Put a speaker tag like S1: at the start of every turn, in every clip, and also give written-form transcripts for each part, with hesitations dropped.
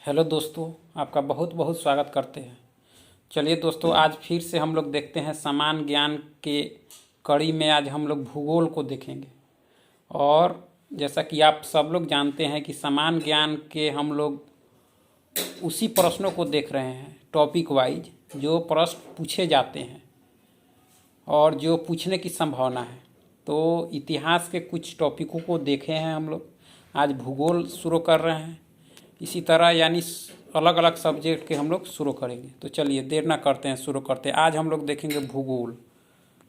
S1: Hello दोस्तों, आपका बहुत बहुत स्वागत करते हैं। चलिए दोस्तों, आज फिर से हम लोग देखते हैं समान ज्ञान के कड़ी में। आज हम लोग भूगोल को देखेंगे। और जैसा कि आप सब लोग जानते हैं कि समान ज्ञान के हम लोग उसी प्रश्नों को देख रहे हैं, टॉपिक वाइज जो प्रश्न पूछे जाते हैं और जो पूछने की संभावना है। तो इतिहास के कुछ टॉपिकों को देखे हैं हम लोग, आज भूगोल शुरू कर रहे हैं। इसी तरह यानी अलग अलग सब्जेक्ट के हम लोग शुरू करेंगे। तो चलिए देर ना करते हैं, शुरू करते हैं। आज हम लोग देखेंगे भूगोल,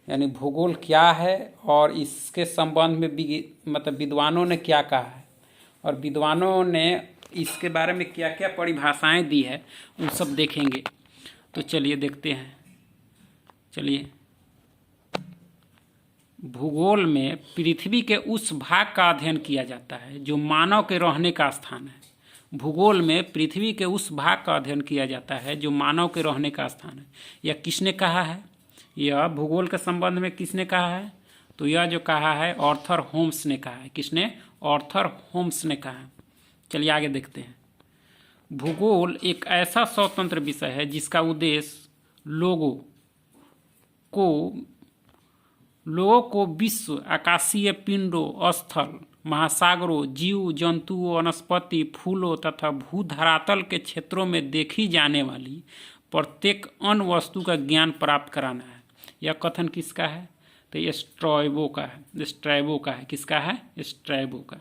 S1: यानी भूगोल क्या है और इसके संबंध में मतलब विद्वानों ने क्या कहा है और विद्वानों ने इसके बारे में क्या क्या परिभाषाएं दी है, उन सब देखेंगे। तो चलिए देखते हैं। चलिए, भूगोल में पृथ्वी के उस भाग का अध्ययन किया जाता है जो मानव के रहने का स्थान है। भूगोल में पृथ्वी के उस भाग का अध्ययन किया जाता है जो मानव के रहने का स्थान है। यह किसने कहा है? यह भूगोल के संबंध में किसने कहा है? तो यह जो कहा है आर्थर होम्स ने कहा है। किसने? आर्थर होम्स ने कहा है। चलिए आगे देखते हैं। भूगोल एक ऐसा स्वतंत्र विषय है जिसका उद्देश्य लोगों को विश्व, आकाशीय पिंडों, स्थल, महासागरों, जीव जंतु, वनस्पति, फूलों तथा भूधरातल के क्षेत्रों में देखी जाने वाली प्रत्येक अन्य वस्तु का ज्ञान प्राप्त कराना है। यह कथन किसका है? तो ये स्ट्रैबो का है। स्ट्रैबो का है। किसका है? स्ट्रैबो का।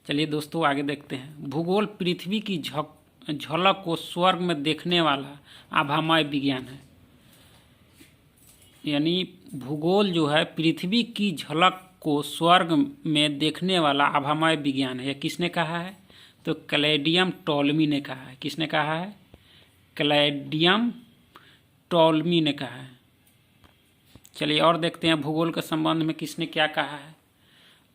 S1: चलिए दोस्तों आगे देखते हैं। भूगोल पृथ्वी की झलक को स्वर्ग में देखने वाला आभामय विज्ञान है। यानी भूगोल जो है पृथ्वी की झलक को स्वर्ग में देखने वाला आभामय विज्ञान है। यह किसने कहा है? तो क्लैडियम टॉलमी ने कहा है। किसने कहा है? क्लैडियम टॉलमी ने कहा है। चलिए और देखते हैं भूगोल के संबंध में किसने क्या कहा है।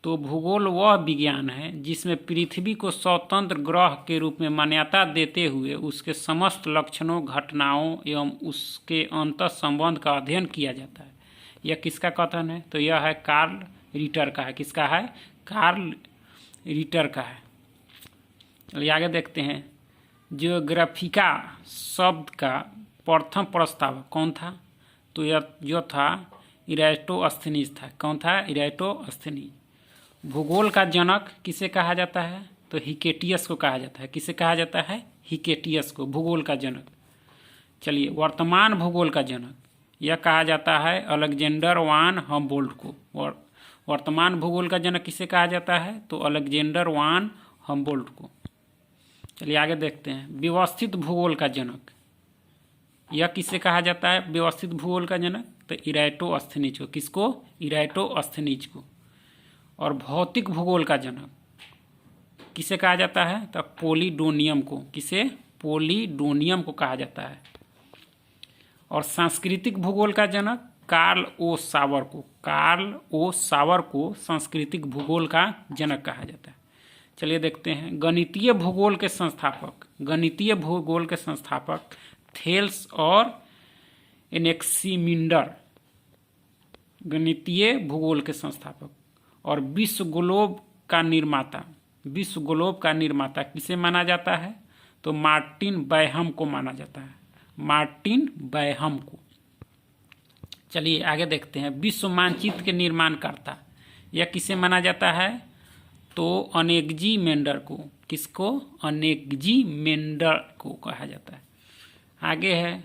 S1: तो भूगोल वह विज्ञान है जिसमें पृथ्वी को स्वतंत्र ग्रह के रूप में मान्यता देते हुए उसके समस्त लक्षणों, घटनाओं एवं उसके अंतः संबंध का अध्ययन किया जाता है। यह किसका कथन है? तो यह है कार्ल रिटर का है। किसका है? कार्ल रिटर का है। चलिए आगे देखते हैं। जियोग्राफिका शब्द का प्रथम प्रस्तावक कौन था? तो यह जो था इराटोस्थेनीज था। कौन था? इराटोस्थेनीज। भूगोल का जनक किसे कहा जाता है? तो हिकेटियस को कहा जाता है। किसे कहा जाता है? हिकेटियस को, भूगोल का जनक। चलिए, वर्तमान भूगोल का जनक यह कहा जाता है अलेक्जेंडर वान हम्बोल्ट को। वर्तमान भूगोल का जनक किसे कहा जाता है? तो अलेक्जेंडर वान हम्बोल्ट को। चलिए आगे देखते हैं। व्यवस्थित भूगोल का जनक यह किसे कहा जाता है? व्यवस्थित भूगोल का जनक तो इराटोस्थेनीज को। किसको? इराटोस्थेनीज को। और भौतिक भूगोल का जनक किसे कहा जाता है? तो पोलिडोनियम को। किसे? पोलिडोनियम को कहा जाता है। और सांस्कृतिक भूगोल का जनक कार्ल ओ सावर को। कार्ल ओ सावर को सांस्कृतिक भूगोल का जनक कहा जाता है। चलिए देखते हैं। गणितीय भूगोल के संस्थापक थेल्स और एनेक्सिमिंडर, गणितीय भूगोल के संस्थापक। और विश्व ग्लोब का निर्माता किसे माना जाता है? तो मार्टिन बैहम को माना जाता है। मार्टिन बैहम को। चलिए आगे देखते हैं। विश्व मानचित्र के निर्माणकर्ता यह किसे माना जाता है? तो अनेग्जी मेंडर को। किसको? अनेग्जी मेंडर को कहा जाता है। आगे है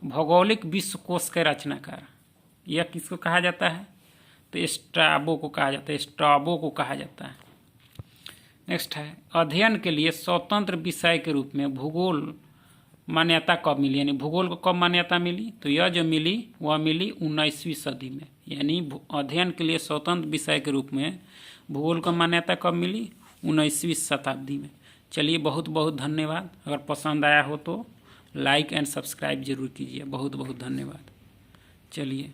S1: भौगोलिक विश्वकोश के रचनाकार यह किसको कहा जाता है? तो स्ट्रैबो को कहा जाता है। स्ट्रैबो को कहा जाता है। नेक्स्ट है अध्ययन के लिए स्वतंत्र विषय के रूप में भूगोल मान्यता कब मिली? यानी भूगोल को कब मान्यता मिली? तो यह जो मिली वह मिली 19वीं सदी में। यानी अध्ययन के लिए स्वतंत्र विषय के रूप में भूगोल को मान्यता कब मिली? 19वीं शताब्दी में। चलिए बहुत बहुत धन्यवाद। अगर पसंद आया हो तो लाइक एंड सब्सक्राइब जरूर कीजिए। बहुत बहुत धन्यवाद। चलिए।